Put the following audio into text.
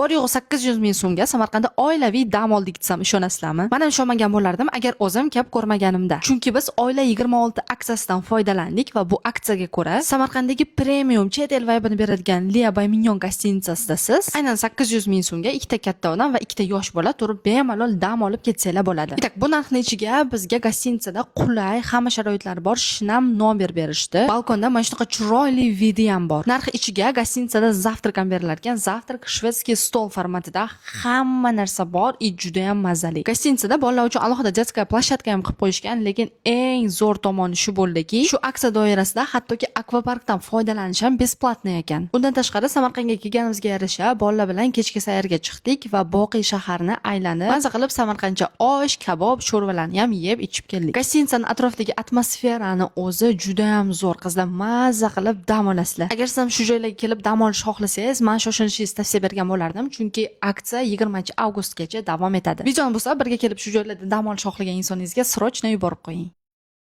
bor yo'g'i 800 ming so'mga Samarqandda oilaviy dam oldik desam ishonasizlarmi? Men ham ishonmagan bo'lardim agar o'zim kelib ko'rmaganimda. Chunki biz oila 26 aksiyasidan foydalandik va bu aksiyaga ko'ra Samarqanddagi premium chet el vibe'ini beradigan Lia by Mignon gostinitsasida siz aynan 800 ming so'mga ikkita katta odam va ikkita yosh bola turib bemalol dam olib ketsanglar bo'ladi. Bitak bu narxning ichiga bizga gostinitsada qulay, hamma sharoitlari bor shinam nomer berishdi. Balkonda mana shunaqa chiroyli vidi ham bor. Narxi ichiga gostinitsada zavtrak ham berilar ekan. Zavtrak shvedskiy stol formatida hamma narsa bor, juda ham mazali. Gostinitsada bolalar uchun alohida детская площадка ham qilib qo'yishgan, lekin eng zo'r tomoni shu bo'ldiki, shu aksiya doirasida hattoki akvaparkdan foydalanish ham besplatniy ekan. Undan tashqari Samarqandga kelganimizga yarasha bolalar bilan kechki sayrga chiqdik va Boqiy shaharni aylanib, maza qilib Samarqandcha osh, kabob, sho'rvalarni ham yeb ichib keldik. Gostinitsaning atrofidagi atmosferani o'zi juda ham zo'r. Qizlar maza qilib dam olasizlar. Agar siz ham shu joylarga kelib dam olish xohlasangiz, men shoshilishingizni tavsiya bergan bo'lardim, chunki aksiya 20-avgustgacha davom etadi. Videoni bo'lsa birga kelib shu joylarda dam olish xohlagan insoningizga srochno yuborib qo'ying.